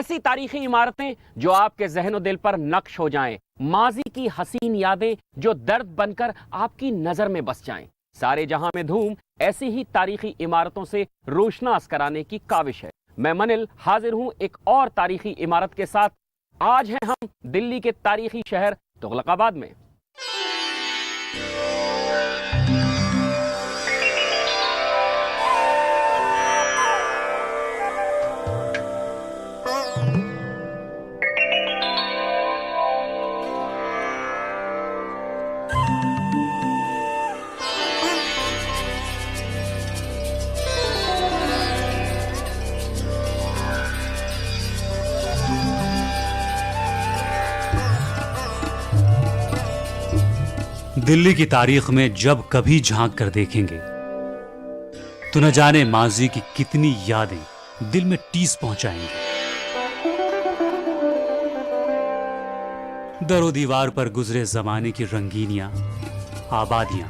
ऐसी तारीखी इमारतें जो आपके जहन दिल पर नक्श हो जाएं, माजी की हसीन यादें जो दर्द बनकर आपकी नजर में बस जाएं। सारे जहां में धूम ऐसी ही तारीखी इमारतों से रोशनास कराने की काविश है। मैं मनिल हाजिर हूं एक और तारीखी इमारत के साथ। आज हैं हम दिल्ली के तारीखी शहर तुगलकाबाद में। दिल्ली की तारीख में जब कभी झांक कर देखेंगे तो न जाने माजी की कितनी यादें दिल में टीस पहुंचाएंगे। दरो दीवार पर गुजरे जमाने की रंगीनियां, आबादियां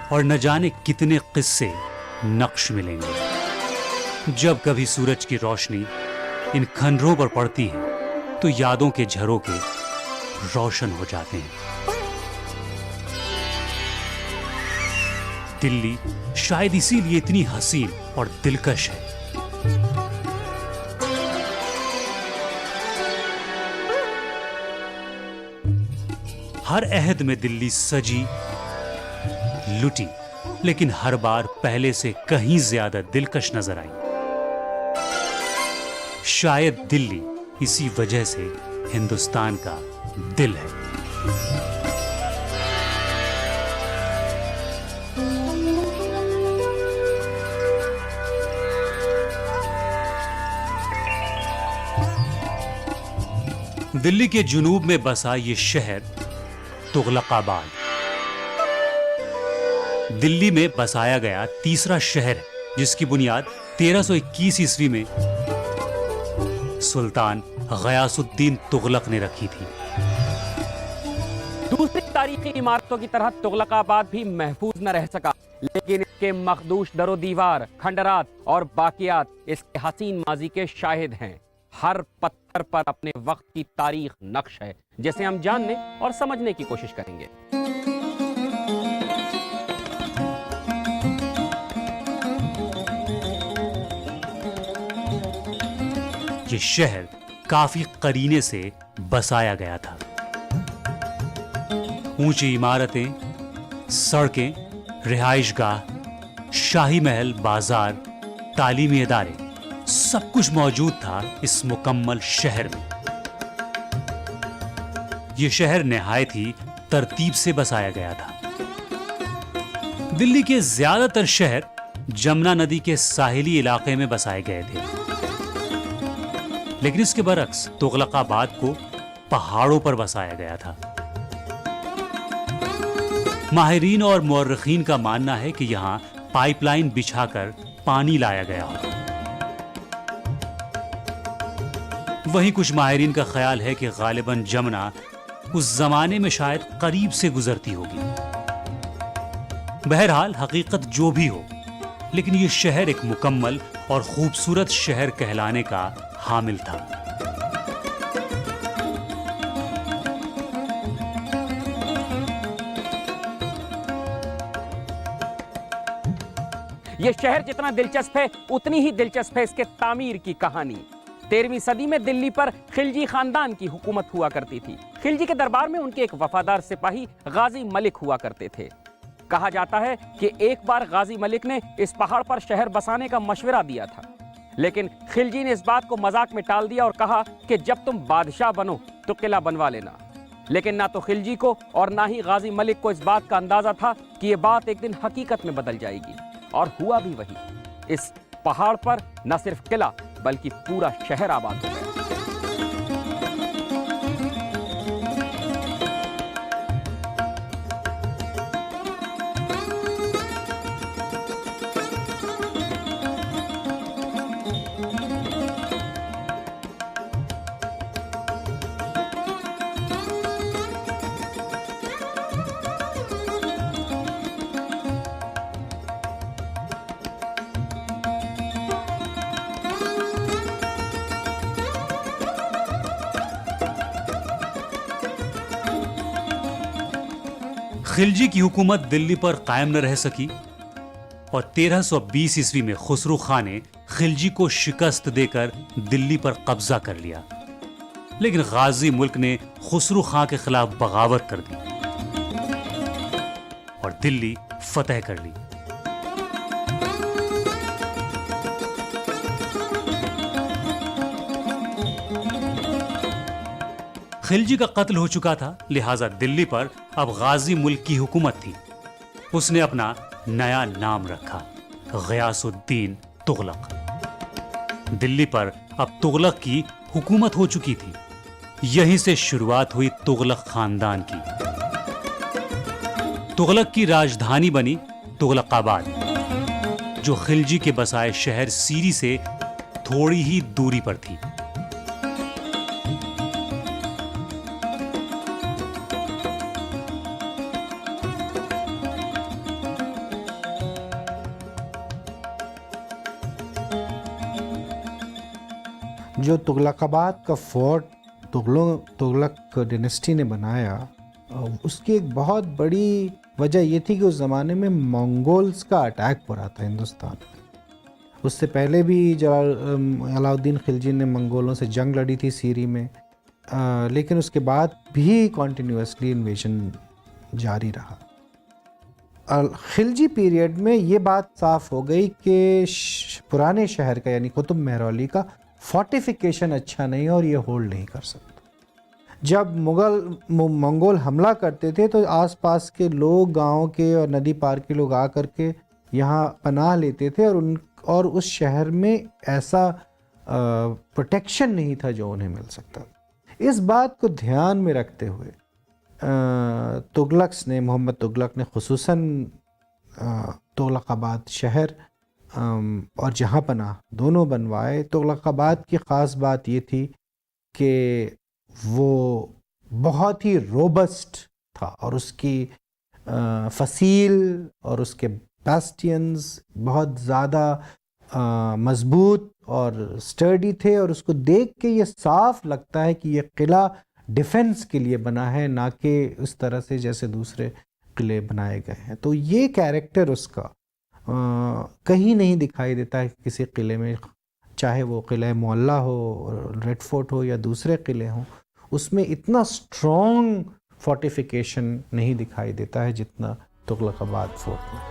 और न जाने कितने किस्से नक्श मिलेंगे। जब कभी सूरज की रोशनी इन खंडरों पर पड़ती है तो यादों के झरोखे रोशन हो जाते हैं। दिल्ली शायद इसीलिए इतनी हसीन और दिलकश है। हर अहद में दिल्ली सजी लुटी, लेकिन हर बार पहले से कहीं ज्यादा दिलकश नजर आई। शायद दिल्ली इसी वजह से हिंदुस्तान का दिल है। दिल्ली के जुनूब में बसा ये शहर तुगलकाबाद दिल्ली में बसाया गया तीसरा शहर है, जिसकी बुनियाद 1321 ईस्वी में सुल्तान गयासुद्दीन तुगलक ने रखी थी। दूसरी तारीखी इमारतों की तरह तुगलकाबाद भी महफूज न रह सका, लेकिन इसके मखदूश दरो दीवार, खंडरात और बाकियात इसके हसीन माजी के शाहिद हैं। हर पत्थर पर अपने वक्त की तारीख नक्श है, जिसे हम जानने और समझने की कोशिश करेंगे। ये शहर काफी करीने से बसाया गया था। ऊंची इमारतें, सड़कें, रिहाइशगाह, शाही महल, बाजार, तालीमी इदारे, सब कुछ मौजूद था इस मुकम्मल शहर में। यह शहर निहायत ही तरतीब से बसाया गया था। दिल्ली के ज्यादातर शहर जमुना नदी के साहिली इलाके में बसाए गए थे, लेकिन इसके बरक्स तुगलकाबाद को पहाड़ों पर बसाया गया था। माहिरीन और मुअर्रिखीन का मानना है कि यहां पाइपलाइन बिछाकर पानी लाया गया हो। वहीं कुछ माहिरीन का ख्याल है कि गालिबन जमुना उस जमाने में शायद करीब से गुजरती होगी। बहरहाल हकीकत जो भी हो, लेकिन यह शहर एक मुकम्मल और खूबसूरत शहर कहलाने का हामिल था। यह शहर जितना दिलचस्प है, उतनी ही दिलचस्प है इसके तामीर की कहानी। 13वीं सदी में दिल्ली पर खिलजी खानदान की हुकूमत हुआ करती थी। खिलजी के दरबार में उनके एक वफादार सिपाही गाजी मलिक हुआ करते थे। कहा जाता है कि एक बार गाजी मलिक ने इस पहाड़ पर शहर बसाने का मशवरा दिया था, लेकिन खिलजी ने इस बात को मजाक में टाल दिया और कहा कि जब तुम बादशाह बनो तो किला बनवा लेना। लेकिन ना तो खिलजी को और ना ही गाजी मलिक को इस बात का अंदाजा था कि यह बात एक दिन हकीकत में बदल जाएगी, और हुआ भी वही। इस पहाड़ पर न सिर्फ किला बल्कि पूरा शहर आबाद हो गया। खिलजी की हुकूमत दिल्ली पर कायम न रह सकी और 1320 ईस्वी में खुसरो खां ने खिलजी को शिकस्त देकर दिल्ली पर कब्जा कर लिया। लेकिन गाजी मुल्क ने खुसरो खां के खिलाफ बगावत कर दी और दिल्ली फतह कर ली। खिलजी का कत्ल हो चुका था, लिहाजा दिल्ली पर अब गाजी मुल्क की हुकूमत थी। उसने अपना नया नाम रखा, गयासुद्दीन तुगलक। दिल्ली पर अब तुगलक की हुकूमत हो चुकी थी। यहीं से शुरुआत हुई तुगलक खानदान की। तुगलक की राजधानी बनी तुगलकाबाद, जो खिलजी के बसाए शहर सीरी से थोड़ी ही दूरी पर थी। जो तुगलकाबाद का फोर्ट तुगलक डिनेस्टी ने बनाया, उसकी एक बहुत बड़ी वजह ये थी कि उस ज़माने में मंगोल्स का अटैक हो रहा था हिंदुस्तान में। उससे पहले भी अलाउद्दीन खिलजी ने मंगोलों से जंग लड़ी थी सीरी में, लेकिन उसके बाद भी कॉन्टिन्यूसली इन्वेजन जारी रहा। खिलजी पीरियड में ये बात साफ हो गई कि पुराने शहर का यानी कुतुब मेहरौली का फोर्टिफिकेशन अच्छा नहीं है और ये होल्ड नहीं कर सकता। जब मंगोल हमला करते थे तो आसपास के लोग, गांव के और नदी पार के लोग आकर के यहाँ पनाह लेते थे और उस शहर में ऐसा प्रोटेक्शन नहीं था जो उन्हें मिल सकता। इस बात को ध्यान में रखते हुए मोहम्मद तुगलक ने खुसूसन तुगलकाबाद शहर और जहाँ पनाह दोनों बनवाए। तुगलकाबाद की ख़ास बात ये थी कि वो बहुत ही रोबस्ट था और उसकी फसील और उसके बैस्टियंस बहुत ज़्यादा मजबूत और स्टर्डी थे, और उसको देख के ये साफ लगता है कि ये किला डिफेंस के लिए बना है, ना कि उस तरह से जैसे दूसरे किले बनाए गए हैं। तो ये कैरेक्टर उसका कहीं नहीं दिखाई देता है किसी किले में, चाहे वो किला मोहल्ला हो, रेड फोर्ट हो या दूसरे किले हों। उसमें इतना स्ट्रॉन्ग फोर्टिफिकेशन नहीं दिखाई देता है जितना तुगलकाबाद फोर्ट में।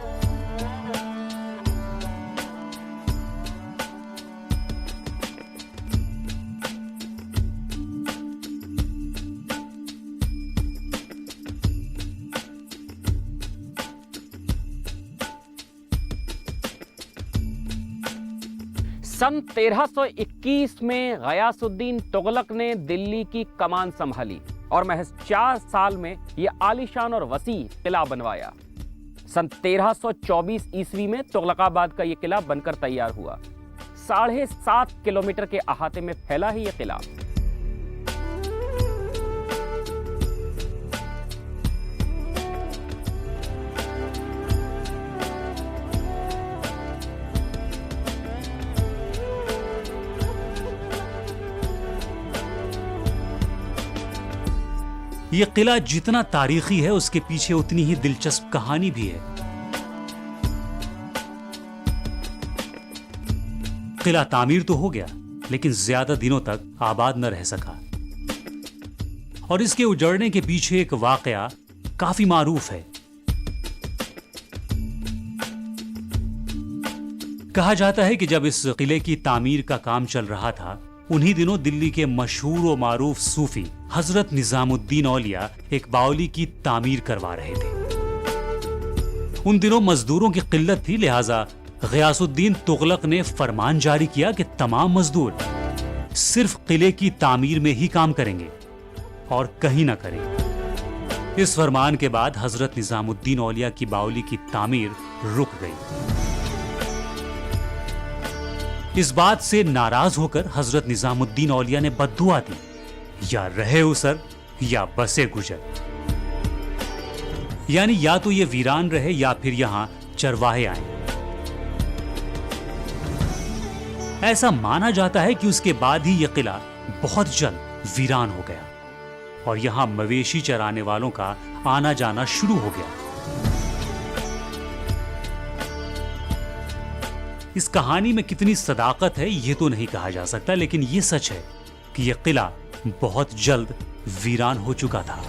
सन 1321 में गयासुद्दीन तुगलक ने दिल्ली की कमान संभाली और महज 4 साल में यह आलीशान और वसी किला बनवाया। सन 1324 ईस्वी में तुगलकाबाद का यह किला बनकर तैयार हुआ। 7.5 किलोमीटर के अहाते में फैला है यह किला। यह किला जितना तारीखी है उसके पीछे उतनी ही दिलचस्प कहानी भी है। किला तामीर तो हो गया, लेकिन ज्यादा दिनों तक आबाद न रह सका और इसके उजड़ने के पीछे एक वाकया काफी मारूफ है। कहा जाता है कि जब इस किले की तामीर का काम चल रहा था, उन्हीं दिनों दिल्ली के मशहूर व मारूफ सूफी हजरत निजामुद्दीन औलिया एक बावली की तामीर करवा रहे थे। उन दिनों मजदूरों की किल्लत थी, लिहाजा गयासुद्दीन तुगलक ने फरमान जारी किया कि तमाम मजदूर सिर्फ किले की तामीर में ही काम करेंगे और कहीं ना करें। इस फरमान के बाद हजरत निजामुद्दीन औलिया की बावली की तामीर रुक गई। इस बात से नाराज होकर हजरत निजामुद्दीन औलिया ने बद्दुआ दी, या रहे उसर या बसे गुजर, यानी या तो ये वीरान रहे या फिर यहां चरवाहे आए। ऐसा माना जाता है कि उसके बाद ही यह किला बहुत जल्द वीरान हो गया। और यहाँ मवेशी चराने वालों का आना जाना शुरू हो गया। इस कहानी में कितनी सदाकत है ये तो नहीं कहा जा सकता, लेकिन ये सच है कि यह किला बहुत जल्द वीरान हो चुका था।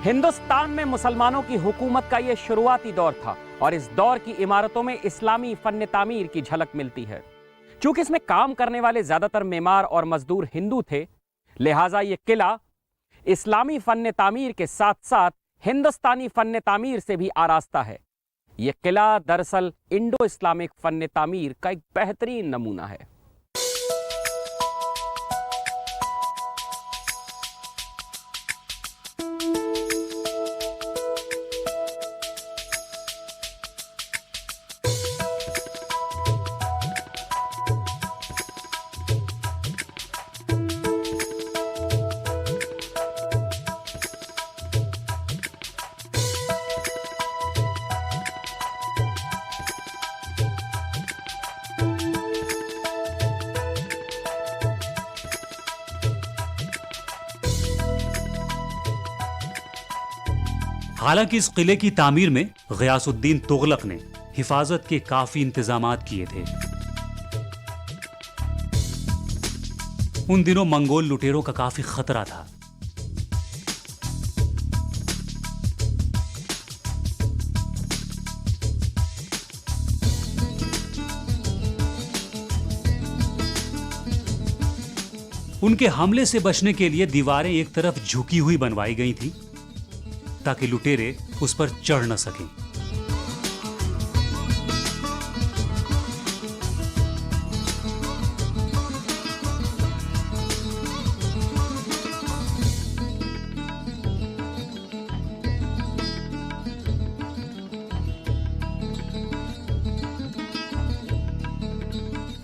हिंदुस्तान में मुसलमानों की हुकूमत का यह शुरुआती दौर था और इस दौर की इमारतों में इस्लामी फन तामीर की झलक मिलती है। चूंकि इसमें काम करने वाले ज्यादातर मेमार और मजदूर हिंदू थे, लिहाजा यह किला इस्लामी फन तामीर के साथ साथ हिंदुस्तानी फन तामीर से भी आरास्ता है। यह किला दरअसल इंडो इस्लामिक फन तामीर का एक बेहतरीन नमूना है। हालांकि इस किले की तामीर में गियासुद्दीन तुगलक ने हिफाजत के काफी इंतजामात किए थे। उन दिनों मंगोल लुटेरों का काफी खतरा था। उनके हमले से बचने के लिए दीवारें एक तरफ झुकी हुई बनवाई गई थी ताकि लुटेरे उस पर चढ़ न सकें।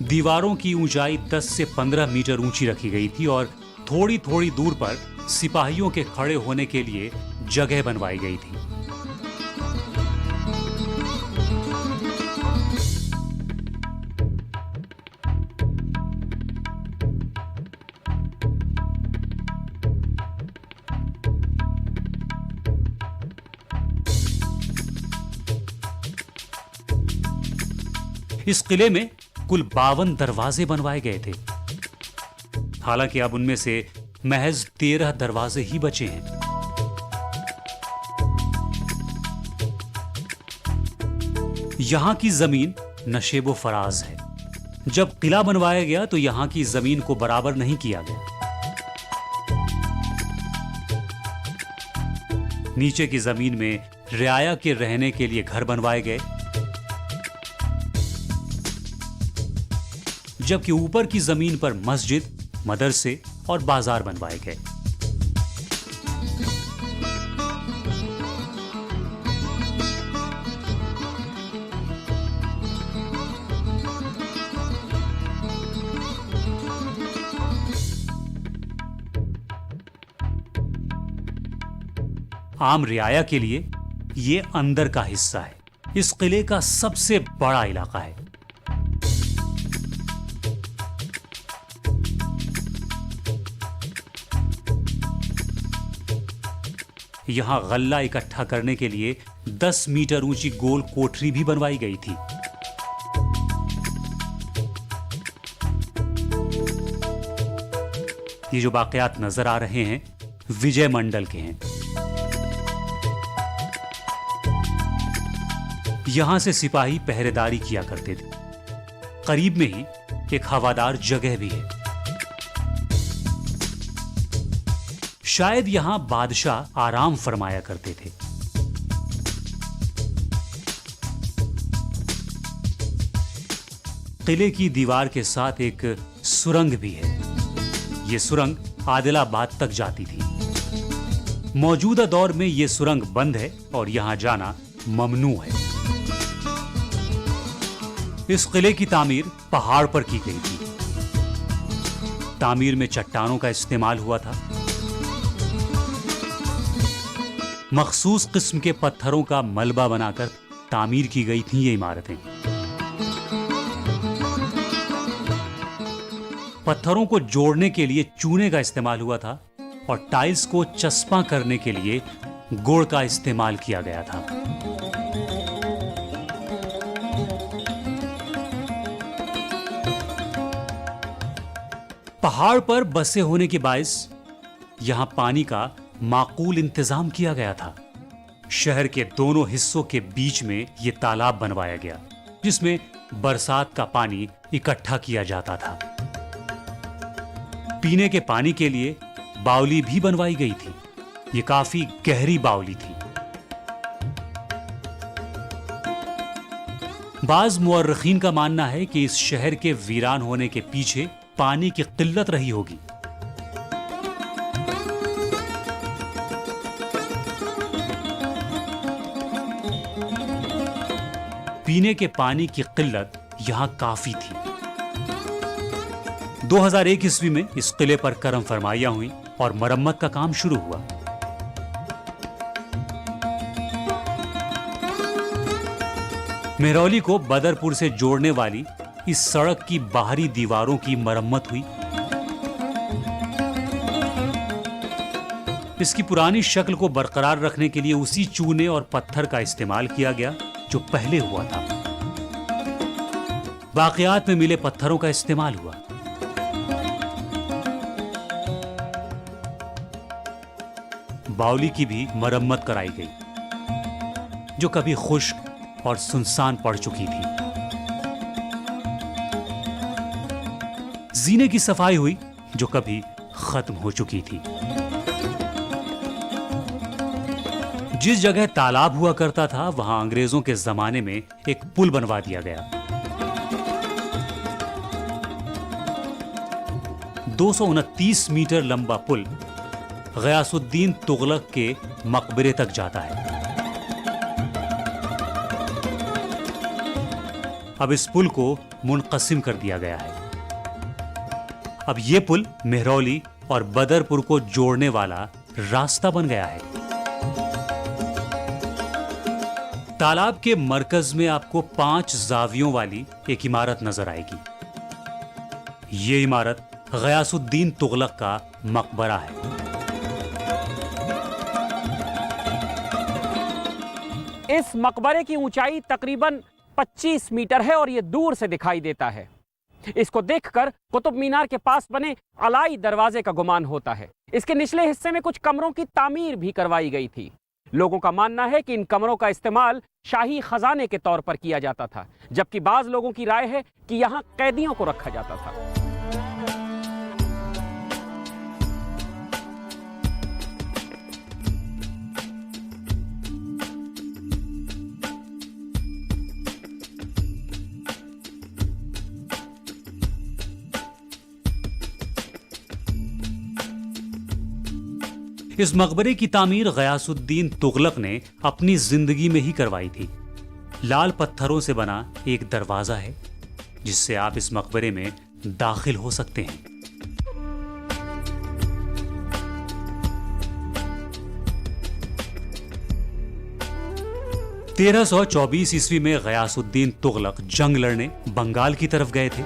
दीवारों की ऊंचाई 10 से 15 मीटर ऊंची रखी गई थी और थोड़ी थोड़ी दूर पर सिपाहियों के खड़े होने के लिए जगह बनवाई गई थी। इस किले में कुल 52 दरवाजे बनवाए गए थे। हालांकि अब उनमें से महज 13 दरवाजे ही बचे हैं। यहां की जमीन नशेबो फराज है। जब किला बनवाया गया तो यहां की जमीन को बराबर नहीं किया गया। नीचे की जमीन में रियाया के रहने के लिए घर बनवाए गए, जबकि ऊपर की जमीन पर मस्जिद, मदरसे और बाजार बनवाए गए। आम रियाया के लिए यह अंदर का हिस्सा है। इस किले का सबसे बड़ा इलाका है। यहां गल्ला इकट्ठा करने के लिए 10 मीटर ऊंची गोल कोठरी भी बनवाई गई थी। ये जो वाकयात नजर आ रहे हैं विजय मंडल के हैं। यहां से सिपाही पहरेदारी किया करते थे। करीब में ही एक हवादार जगह भी है। शायद यहां बादशाह आराम फरमाया करते थे। किले की दीवार के साथ एक सुरंग भी है। यह सुरंग आदिलाबाद तक जाती थी। मौजूदा दौर में यह सुरंग बंद है और यहां जाना ममनू है। इस किले की तामीर पहाड़ पर की गई थी। तामीर में चट्टानों का इस्तेमाल हुआ था। मखसूस किस्म के पत्थरों का मलबा बनाकर तामीर की गई थी ये इमारतें। पत्थरों को जोड़ने के लिए चूने का इस्तेमाल हुआ था और टाइल्स को चस्पा करने के लिए गुड़ का इस्तेमाल किया गया था। पहाड़ पर बसे होने के बायस यहां पानी का माकूल इंतजाम किया गया था। शहर के दोनों हिस्सों के बीच में यह तालाब बनवाया गया, जिसमें बरसात का पानी इकट्ठा किया जाता था। पीने के पानी के लिए बावली भी बनवाई गई थी। यह काफी गहरी बावली थी। बाज मुअर्रिखीन का मानना है कि इस शहर के वीरान होने के पीछे पानी की किल्लत रही होगी। पीने के पानी की किल्लत यहां काफी थी। 2001 ईस्वी में इस किले पर करम फरमाइयां हुई और मरम्मत का काम शुरू हुआ। मेहरौली को बदरपुर से जोड़ने वाली इस सड़क की बाहरी दीवारों की मरम्मत हुई। इसकी पुरानी शक्ल को बरकरार रखने के लिए उसी चूने और पत्थर का इस्तेमाल किया गया जो पहले हुआ था। बाकियात में मिले पत्थरों का इस्तेमाल हुआ। बावली की भी मरम्मत कराई गई, जो कभी खुश्क और सुनसान पड़ चुकी थी। जीने की सफाई हुई, जो कभी खत्म हो चुकी थी। जिस जगह तालाब हुआ करता था, वहां अंग्रेजों के जमाने में एक पुल बनवा दिया गया। 229 मीटर लंबा पुल गयासुद्दीन तुगलक के मकबरे तक जाता है। अब इस पुल को मुनक़सिम कर दिया गया है। अब यह पुल मेहरौली और बदरपुर को जोड़ने वाला रास्ता बन गया है। तालाब के मरकज में आपको 5 जावियों वाली एक इमारत नजर आएगी। यह इमारत गयासुद्दीन तुगलक का मकबरा है। इस मकबरे की ऊंचाई तकरीबन 25 मीटर है और यह दूर से दिखाई देता है। इसको देखकर कुतुब मीनार के पास बने अलाई दरवाजे का गुमान होता है। इसके निचले हिस्से में कुछ कमरों की तामीर भी करवाई गई थी। लोगों का मानना है कि इन कमरों का इस्तेमाल शाही खजाने के तौर पर किया जाता था, जबकि बाज लोगों की राय है कि यहां कैदियों को रखा जाता था। इस मकबरे की तामीर गयासुद्दीन तुगलक ने अपनी जिंदगी में ही करवाई थी। लाल पत्थरों से बना एक दरवाजा है, जिससे आप इस मकबरे में दाखिल हो सकते हैं। तेरह 1324 ईस्वी में गयासुद्दीन तुगलक जंग लड़ने बंगाल की तरफ गए थे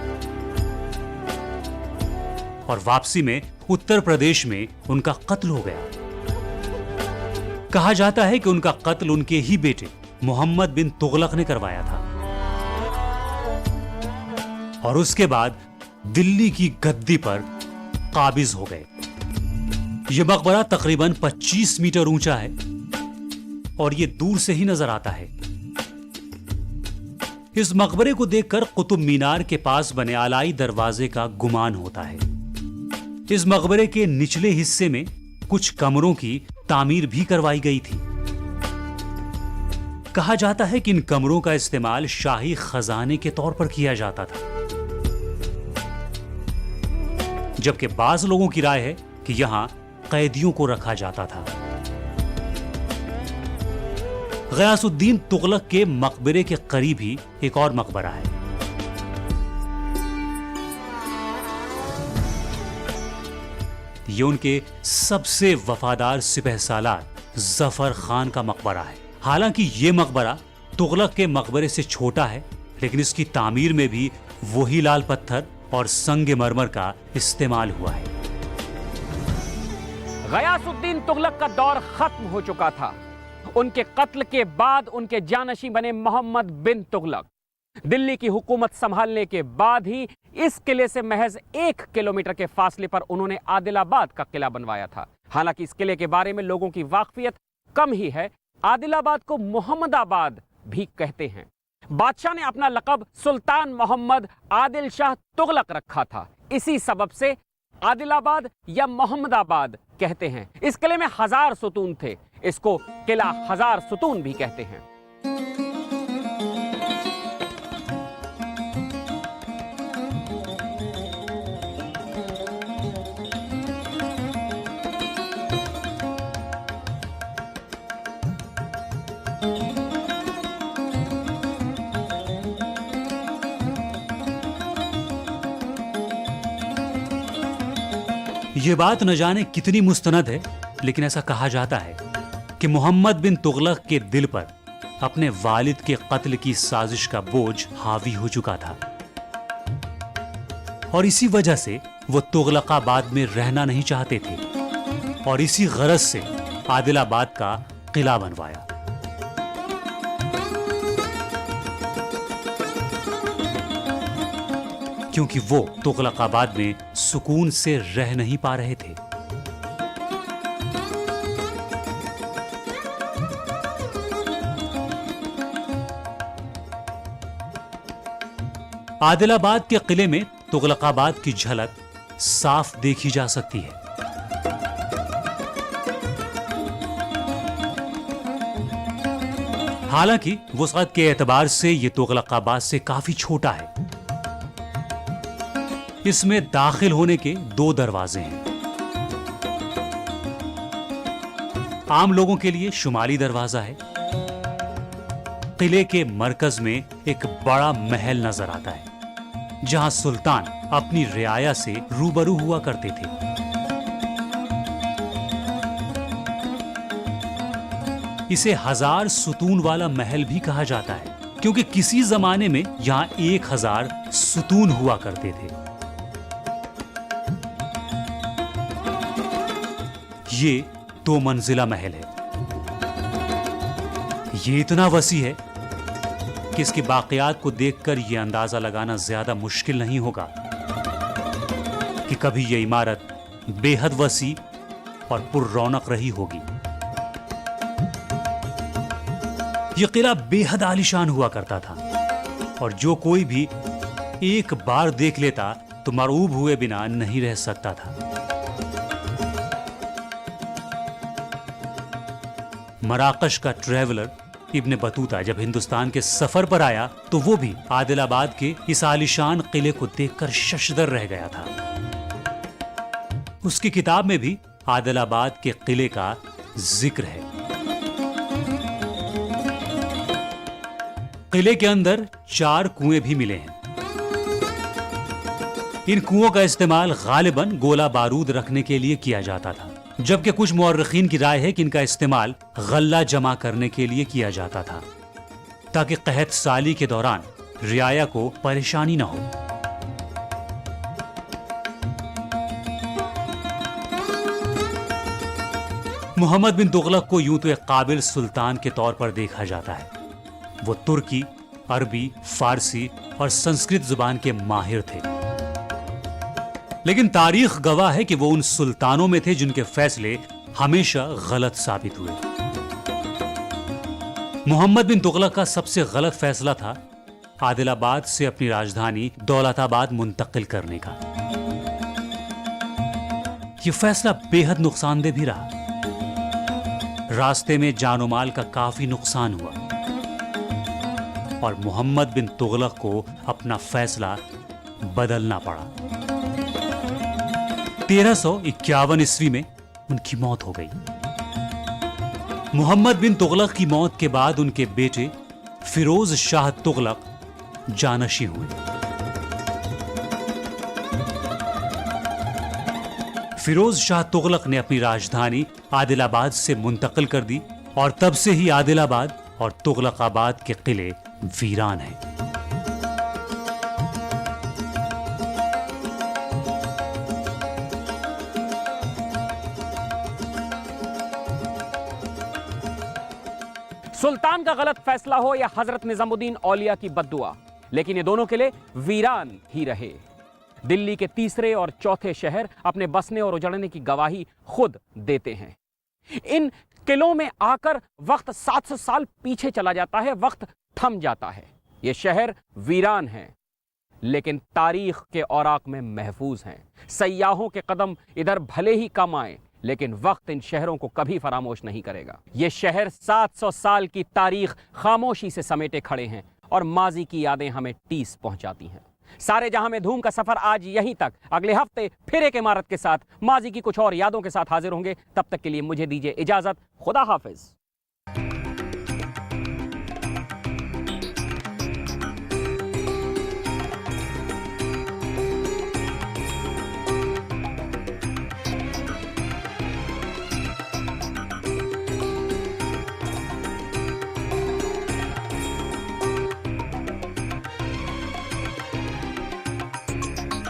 और वापसी में उत्तर प्रदेश में उनका कत्ल हो गया। कहा जाता है कि उनका कत्ल उनके ही बेटे मोहम्मद बिन तुगलक ने करवाया था और उसके बाद दिल्ली की गद्दी पर काबिज हो गए। यह मकबरा तकरीबन 25 मीटर ऊंचा है और यह दूर से ही नजर आता है। इस मकबरे को देखकर कुतुब मीनार के पास बने अलाई दरवाजे का गुमान होता है। इस मकबरे के निचले हिस्से में कुछ कमरों की तामीर भी करवाई गई थी। कहा जाता है कि इन कमरों का इस्तेमाल शाही खजाने के तौर पर किया जाता था, जबकि बाज लोगों की राय है कि यहां कैदियों को रखा जाता था। गयासुद्दीन तुगलक के मकबरे के करीब ही एक और मकबरा है। ये उनके सबसे वफादार सिपहसालार जफर खान का मकबरा है। हालांकि ये मकबरा तुगलक के मकबरे से छोटा है, लेकिन इसकी तामीर में भी वही लाल पत्थर और संगमरमर का इस्तेमाल हुआ है। गयासुद्दीन तुगलक का दौर खत्म हो चुका था। उनके कत्ल के बाद उनके जानशी बने मोहम्मद बिन तुगलक। दिल्ली की हुकूमत संभालने के बाद ही इस किले से महज 1 किलोमीटर के फासले पर उन्होंने आदिलाबाद का किला बनवाया था। हालांकि इस किले के बारे में लोगों की वाकफियत कम ही है। आदिलाबाद को मोहम्मदाबाद भी कहते हैं। बादशाह ने अपना लक़ब सुल्तान मोहम्मद आदिल शाह तुगलक रखा था। इसी सबब से आदिलाबाद या मोहम्मदाबाद कहते हैं। इस किले में 1000 सुतून थे। इसको किला 1000 सुतून भी कहते हैं। ये बात न जाने कितनी मुस्तनद है, लेकिन ऐसा कहा जाता है कि मोहम्मद बिन तुगलक के दिल पर अपने वालिद के कत्ल की साजिश का बोझ हावी हो चुका था और इसी वजह से वो तुगलकाबाद में रहना नहीं चाहते थे और इसी गरज से आदिलाबाद का किला बनवाया। क्योंकि वो तुगलकाबाद में सुकून से रह नहीं पा रहे थे। आदिलाबाद के किले में तुगलकाबाद की झलक साफ देखी जा सकती है। हालांकि वुसअत के एतबार से यह तुगलकाबाद से काफी छोटा है। इसमें दाखिल होने के 2 दरवाजे हैं। आम लोगों के लिए शुमाली दरवाजा है। किले के मरकज में एक बड़ा महल नजर आता है जहां सुल्तान अपनी रियाया से रूबरू हुआ करते थे। इसे 1000 सुतून वाला महल भी कहा जाता है क्योंकि किसी जमाने में यहां 1000 सुतून हुआ करते थे। ये 2 मंजिला महल है। ये इतना वसी है कि इसकी बाक़ियात को देखकर यह अंदाजा लगाना ज्यादा मुश्किल नहीं होगा कि कभी यह इमारत बेहद वसी और पुररौनक रही होगी। यह किला बेहद आलीशान हुआ करता था और जो कोई भी एक बार देख लेता तो मरऊब हुए बिना नहीं रह सकता था। मराकश का ट्रैवलर इब्ने बतूता जब हिंदुस्तान के सफर पर आया तो वो भी आदिलाबाद के इस आलीशान किले को देखकर शशदर रह गया था। उसकी किताब में भी आदिलाबाद के किले का जिक्र है। किले के अंदर 4 कुएं भी मिले हैं। इन कुओं का इस्तेमाल गालिबन गोला बारूद रखने के लिए किया जाता था, जबकि कुछ मुअर्रिखीन की राय है कि इनका इस्तेमाल गल्ला जमा करने के लिए किया जाता था ताकि कहत साली के दौरान रियाया को परेशानी न हो। मोहम्मद बिन तुगलक को यूं तो एक काबिल सुल्तान के तौर पर देखा जाता है। वो तुर्की, अरबी, फारसी और संस्कृत जुबान के माहिर थे, लेकिन तारीख गवाह है कि वो उन सुल्तानों में थे जिनके फैसले हमेशा गलत साबित हुए। मोहम्मद बिन तुगलक का सबसे गलत फैसला था आदिलाबाद से अपनी राजधानी दौलताबाद मुंतकिल करने का। यह फैसला बेहद नुकसानदेह भी रहा। रास्ते में जानो माल का काफी नुकसान हुआ और मोहम्मद बिन तुगलक को अपना फैसला बदलना पड़ा। 1351 ईस्वी में उनकी मौत हो गई। मोहम्मद बिन तुगलक की मौत के बाद उनके बेटे फिरोज शाह तुगलक जानशी हुए। फिरोज शाह तुगलक ने अपनी राजधानी आदिलाबाद से मुंतकिल कर दी और तब से ही आदिलाबाद और तुगलकाबाद के किले वीरान हैं। सुल्तान का गलत फैसला हो या हजरत निजामुद्दीन औलिया की बद्दुआ, लेकिन ये दोनों किले वीरान ही रहे। दिल्ली के तीसरे और चौथे शहर अपने बसने और उजड़ने की गवाही खुद देते हैं। इन किलों में आकर वक्त 700 साल पीछे चला जाता है, वक्त थम जाता है। ये शहर वीरान हैं, लेकिन तारीख के औराक में महफूज हैं। सयाहों के कदम इधर भले ही कम आए, लेकिन वक्त इन शहरों को कभी फरामोश नहीं करेगा। ये शहर 700 साल की तारीख खामोशी से समेटे खड़े हैं और माजी की यादें हमें टीस पहुंचाती हैं। सारे जहां में धूम का सफर आज यहीं तक। अगले हफ्ते फिर एक इमारत के साथ, माजी की कुछ और यादों के साथ हाजिर होंगे। तब तक के लिए मुझे दीजिए इजाजत। खुदा हाफिज।